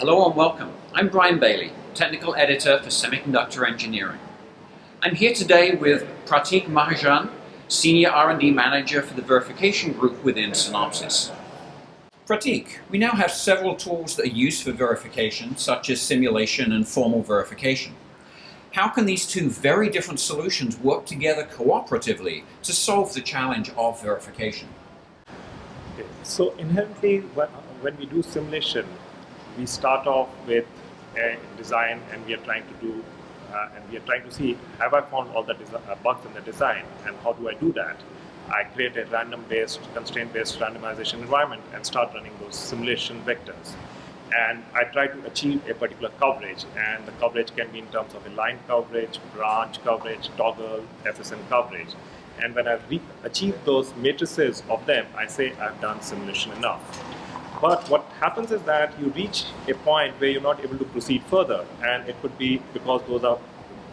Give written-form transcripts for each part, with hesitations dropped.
Hello and welcome. I'm Brian Bailey, Technical Editor for Semiconductor Engineering. I'm here today with Pratik Mahajan, Senior R&D Manager for the Verification Group within Synopsys. Pratik, we now have several tools that are used for verification, such as simulation and formal verification. How can these two very different solutions work together cooperatively to solve the challenge of verification? Okay. So inherently, when we do simulation, we start off with a design, and we are trying to see, have I found all the bugs in the design, and how do I do that? I create a random-based, constraint-based randomization environment and start running those simulation vectors. And I try to achieve a particular coverage, and the coverage can be in terms of a line coverage, branch coverage, toggle, FSM coverage. And when I achieve those matrices of them, I say I've done simulation enough. But what happens is that you reach a point where you're not able to proceed further, and it could be because those are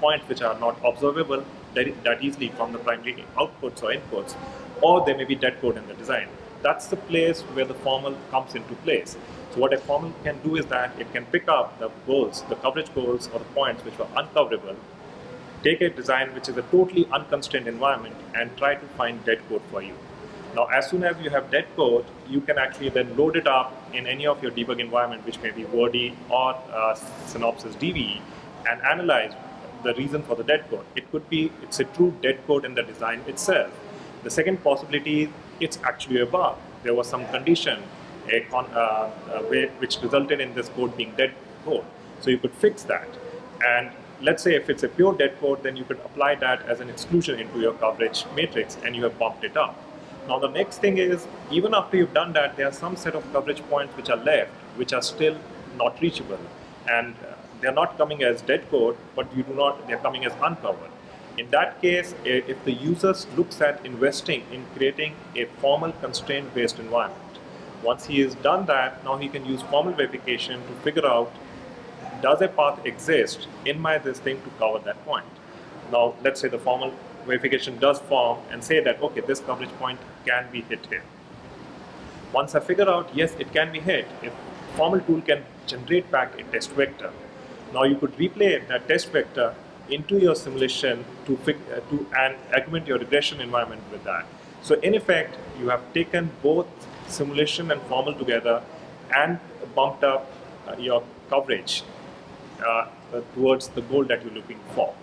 points which are not observable that easily from the primary outputs or inputs, or there may be dead code in the design. That's the place where the formal comes into place. So what a formal can do is that it can pick up the goals, the coverage goals, or the points which were uncoverable, take a design which is a totally unconstrained environment, and try to find dead code for you. Now, as soon as you have dead code, you can actually then load it up in any of your debug environment, which may be Wordy or Synopsys DVE, and analyze the reason for the dead code. It could be it's a true dead code in the design itself. The second possibility, it's actually a bug. There was some condition which resulted in this code being dead code. So you could fix that. And let's say if it's a pure dead code, then you could apply that as an exclusion into your coverage matrix, and you have bumped it up. Now the next thing is, even after you've done that, there are some set of coverage points which are left, which are still not reachable. And they're not coming as dead code, but they're coming as uncovered. In that case, if the user looks at investing in creating a formal constraint-based environment, once he has done that, now he can use formal verification to figure out, does a path exist in this thing to cover that point? Now, let's say the formal verification does form and say that, okay, this coverage point can be hit here. Once I figure out, yes, it can be hit, a formal tool can generate back a test vector. Now you could replay that test vector into your simulation and augment your regression environment with that. So in effect, you have taken both simulation and formal together and bumped up your coverage towards the goal that you're looking for.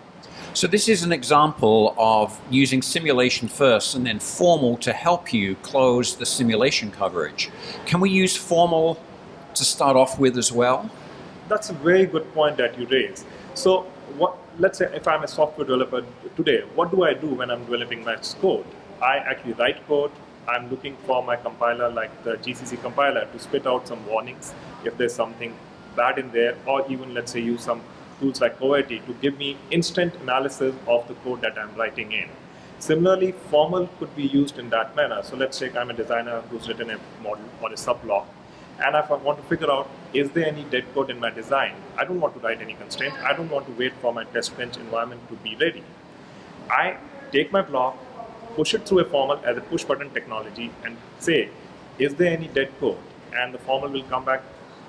So this is an example of using simulation first and then formal to help you close the simulation coverage. Can we use formal to start off with as well? That's a very good point that you raise. So let's say if I'm a software developer today, what do I do when I'm developing my code? I actually write code. I'm looking for my compiler, like the GCC compiler, to spit out some warnings if there's something bad in there, or even let's say use some tools like OIT to give me instant analysis of the code that I'm writing in. Similarly, formal could be used in that manner. So let's say I'm a designer who's written a model or a subblock, and if I want to figure out, is there any dead code in my design? I don't want to write any constraint. I don't want to wait for my test bench environment to be ready. I take my block, push it through a formal as a push button technology, and say, is there any dead code? And the formal will come back,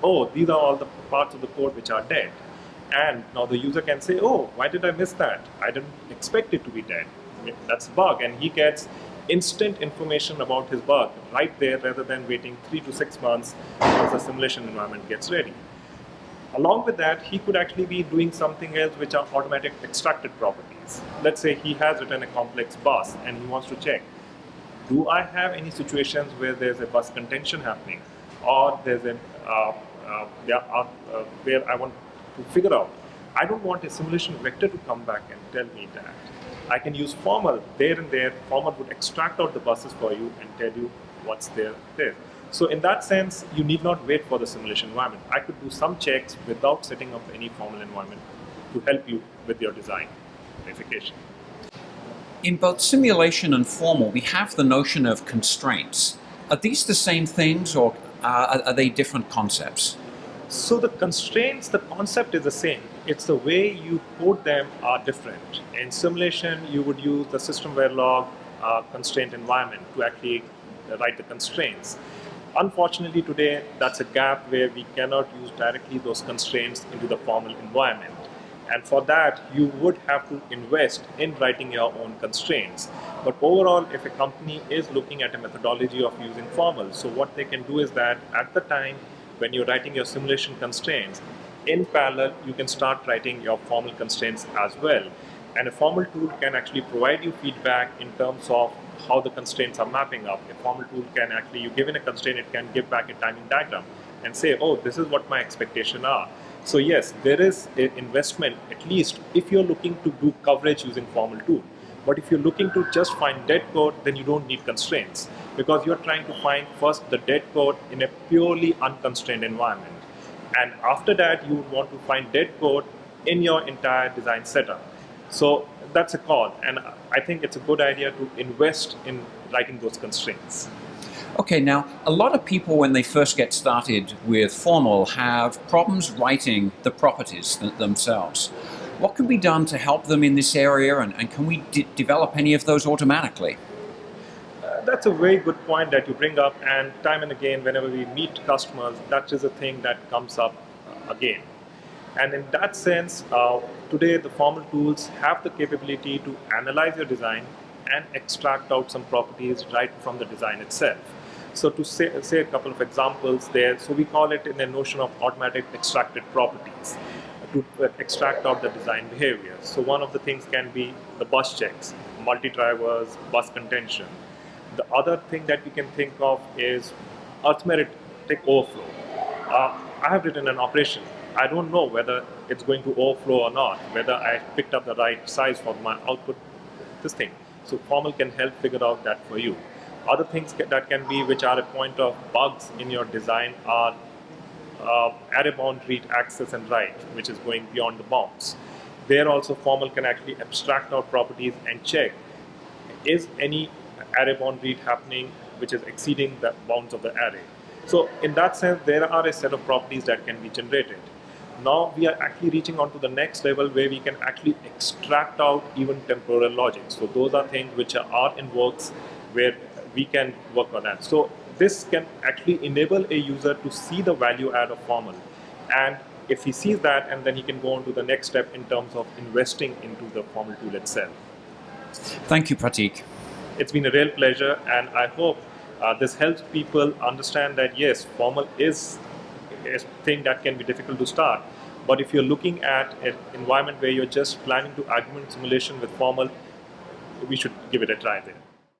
oh, these are all the parts of the code which are dead. And now the user can say, oh, why did I miss that? I didn't expect it to be dead. That's a bug. And he gets instant information about his bug right there, rather than waiting 3 to 6 months once the simulation environment gets ready. Along with that, he could actually be doing something else, which are automatic extracted properties. Let's say he has written a complex bus and he wants to check, do I have any situations where there's a bus contention happening, or there's where I want to figure out. I don't want a simulation vector to come back and tell me that. I can use formal there and there. Formal would extract out the buses for you and tell you what's there. So in that sense, you need not wait for the simulation environment. I could do some checks without setting up any formal environment to help you with your design verification. In both simulation and formal, we have the notion of constraints. Are these the same things, or are they different concepts? So the constraints, the concept is the same. It's the way you code them are different. In simulation, you would use the system verilog constraint environment to actually write the constraints. Unfortunately, today that's a gap where we cannot use directly those constraints into the formal environment. And for that, you would have to invest in writing your own constraints. But overall, if a company is looking at a methodology of using formal, so what they can do is that at the time when you're writing your simulation constraints, in parallel, you can start writing your formal constraints as well. And a formal tool can actually provide you feedback in terms of how the constraints are mapping up. A formal tool can actually, you given a constraint, it can give back a timing diagram and say, oh, this is what my expectations are. So yes, there is an investment, at least if you're looking to do coverage using formal tool. But if you're looking to just find dead code, then you don't need constraints, because you're trying to find first the dead code in a purely unconstrained environment. And after that, you would want to find dead code in your entire design setup. So that's a call, and I think it's a good idea to invest in writing those constraints. Okay, now a lot of people when they first get started with formal have problems writing the properties themselves. What can be done to help them in this area, and can we develop any of those automatically? That's a very good point that you bring up, and time and again, whenever we meet customers, that is a thing that comes up again. And in that sense, today the formal tools have the capability to analyze your design and extract out some properties right from the design itself. So to say a couple of examples there, so we call it in a notion of automatic extracted properties to extract out the design behavior. So one of the things can be the bus checks, multi-drivers, bus contention. The other thing that we can think of is arithmetic overflow. I have written an operation. I don't know whether it's going to overflow or not, whether I picked up the right size for my output, this thing. So formal can help figure out that for you. Other things that can be, which are a point of bugs in your design, are array bound read, access, and write, which is going beyond the bounds. There also formal can actually abstract out properties and check, is any array bound read happening which is exceeding the bounds of the array. So in that sense, there are a set of properties that can be generated. Now we are actually reaching on to the next level where we can actually extract out even temporal logic. So those are things which are in works where we can work on that. So this can actually enable a user to see the value add of formal. And if he sees that, and then he can go on to the next step in terms of investing into the formal tool itself. Thank you, Pratik. It's been a real pleasure, and I hope this helps people understand that yes, formal is a thing that can be difficult to start. But if you're looking at an environment where you're just planning to augment simulation with formal, we should give it a try there.